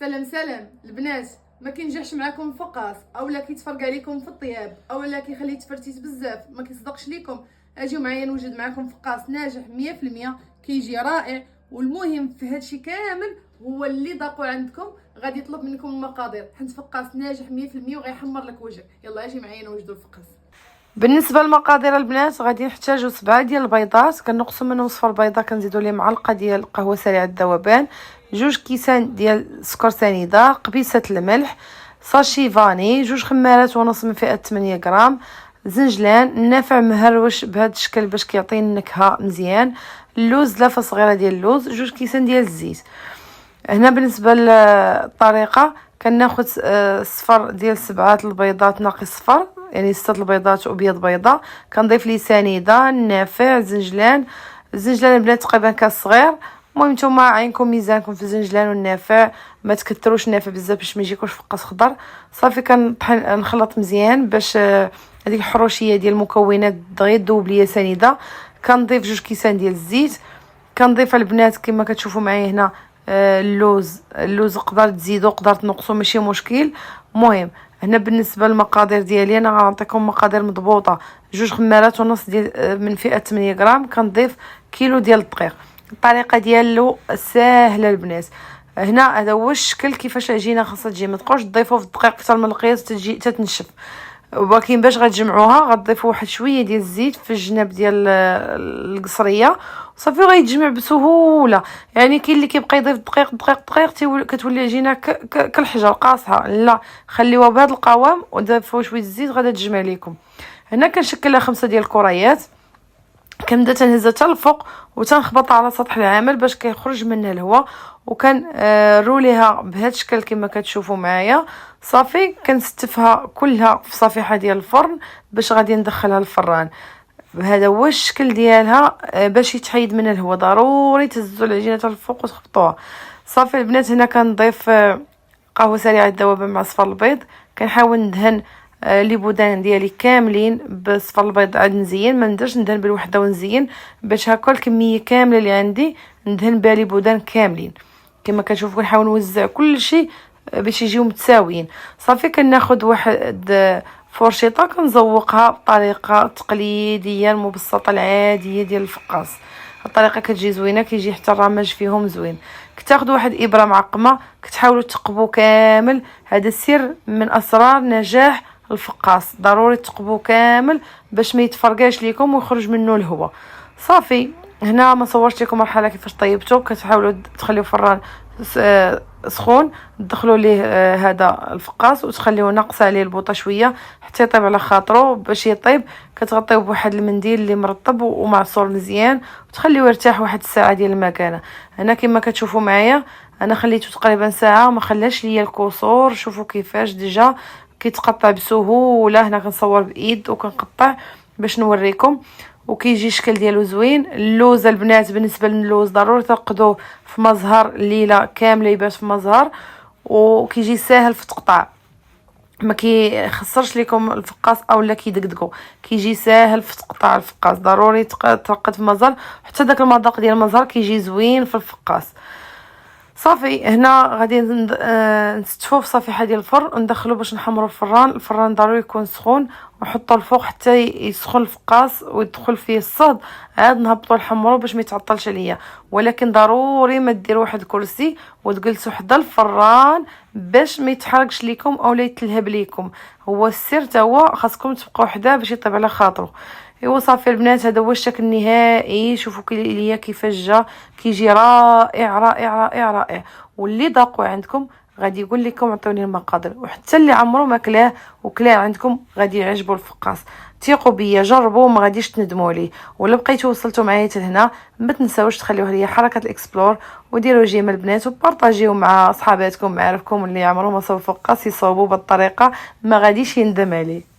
سلام سلام البنات. ما كينجحش معكم الفقاس اولا كيتفرق عليكم في الطياب اولا كيخلي تفرتيت بزاف ما كيصدقش ليكم، اجيو معايا نوجد معكم فقاس ناجح 100%، كيجي رائع. والمهم في هادشي كامل هو اللي ضاقوا عندكم غادي يطلب منكم المقادير، حيت فقاس ناجح 100% وغيحمر لك وجهك. يلا اجي معايا نوجدوا الفقاس. بالنسبه للمقادير البنات غادي نحتاجو 7 ديال البيضات، كنقصوا منهم صفر البيضه، كنزيدوا ليه معلقه ديال القهوه سريعه الذوبان، 2 كيسان ديال السكر سنيده، قبيصه الملح، ساشي فاني، 2 خمارات ونص من فئه 8 غرام، زنجلان، النافع مهروش بهذا الشكل باش كيعطي النكهه مزيان، اللوز لافه صغيره ديال اللوز، 2 كيسان ديال الزيت. هنا بالنسبه للطريقه كناخذ صفر ديال 7 البيضات ناقص صفر، يعني 6 البيضات وابيض بيضه، كنضيف ليه سنيده، النافع، زنجلان البنات تقريبا كاس صغير. المهم نتوما عينكم ميزانكم في الزنجلان والنافع، ما تكثروش النافع بزاف باش ما يجيكوش فقاس خضر. صافي كنطحن نخلط مزيان باش هذيك الحروشيه ديال المكونات دغيا تذوب ليا سنيده. كنضيف 2 كيسان ديال الزيت، كنضيف البنات كما كتشوفوا معايا هنا اللوز قدرت تزيدوا قدرت تنقصوا ماشي مشكل. المهم هنا بالنسبه للمقادير ديالي انا غنعطيكم مقادير مضبوطه. 2 خمارات ونص ديال من فئه 8 غرام، كنضيف كيلو ديال الدقيق. الطريقه ديالو ساهله البنات. هنا هذا هو الشكل كيفاش العجينه خاصها تجي، ما تبقاوش تضيفوا في الدقيق حتى من القياس تجي تتنشف. ولكن باش غتجمعوها غتضيفوا واحد شويه ديال الزيت في الجناب ديال القصريه صافي غيتجمع بسهوله. يعني كاين اللي كيبقى يضيف دقيق كتولي عجينه كالحجر قاصحه، لا خليوها بهذا القوام وضيفوا شويه الزيت غادا تجمع لكم. هنا كنشكلها 5 ديال الكريات، كنبدا تنهزها حتى الفوق وتنخبطها على سطح العامل باش كيخرج منها الهواء، وكان روليها بهذا الشكل كما كتشوفوا معايا. صافي كنستفها كلها في صفيحه ديال الفرن باش غادي ندخلها للفران. هذا هو الشكل ديالها. باش يتحيد منها الهواء ضروري تهزوا العجينه حتى الفوق وتخبطوها. صافي البنات هنا كنضيف قهوه سريعه الذوبان مع صفر البيض، كنحاول ندهن لي بودان ديالي كاملين بصفر البيض عاد نزين، ما نديرش ندهن بالوحده ونزين باش هكا الكميه كامله اللي عندي ندهن بها لي بودان كاملين. كما كتشوفوا كنحاول نوزع كل شيء باش يجيو متساويين. صافي كناخذ واحد فرشيطه كنزوقها بطريقه تقليديه المبسطه العاديه ديال الفقاس. الطريقه كتجي زوينه، كيجي حتى الرمج فيهم زوين. كتاخذوا واحد ابره معقمه كتحاولوا تقبوا كامل. هذا السر من اسرار نجاح الفقاس، ضروري تقبوا كامل باش ما يتفرقاش ليكم ويخرج منه الهواء. صافي هنا ما صورت لكم مرحله كيفاش طيبته. كتحاولوا تخليو فران سخون، تدخلوا ليه هذا الفقاس وتخليوه ناقص عليه البوطه شويه حتى يطيب على خاطره. باش يطيب كتغطيوه بواحد المنديل اللي مرطب ومعصور مزيان وتخليوه يرتاح واحد الساعه ديال المكانه. هنا كما كتشوفوا معايا انا خليته تقريبا ساعه ما خلاش ليا الكسور. شوفوا كيفاش ديجا كيتقطع بسهوله. هنا كنصور بايد وكنقطع باش نوريكم، وكيجي شكل ديالو زوين. اللوز البنات بالنسبه للوز ضروري ترقدوه في مزهر ليله كامله يبات في مزهر، وكيجي ساهل في التقطاع، ما كيخسرش لكم الفقاس اولا كيدقدقوا، كيجي ساهل في تقطاع الفقاس. ضروري ترقد في مزهر حتى داك المذاق ديال المزهر كيجي زوين في الفقاس. صافي هنا غادي نستفوه في صفيحه ديال الفرن وندخلو باش نحمرو الفران ضروري يكون سخون، ونحطو الفوق حتى يسخن الفقاس ويدخل فيه الصهد، عاد نهبطو نحمرو باش ما يتعطلش عليا. ولكن ضروري ما ديروا واحد الكرسي وتجلسوا حدا الفران باش ما يتحرقش ليكم اولا يتلهب ليكم. هو السر تا هو خاصكم تبقاو حداه باش يطيب على خاطره. ايوا صافي البنات هذا هو الشكل النهائي. شوفوا ليا كيفاش جا، كيجي رائع رائع رائع رائع. واللي ضاقوا عندكم غادي يقول لكم عطوني المقادير، وحتى اللي عمرو ما كلاه وكلاه عندكم غادي يعجبوا الفقاس. ثقوا بيا جربوا ما غاديش تندموا ليه. ولا بقيتوا وصلتوا معايا حتى هنا ما تنساوش تخليوه ليا حركه الاكسبلور وديروا جيم البنات وبارطاجيو مع صحاباتكم معارفكم اللي عمرو ما صوبوا فقاس يصوبوا بالطريقه ما غاديش يندم عليه.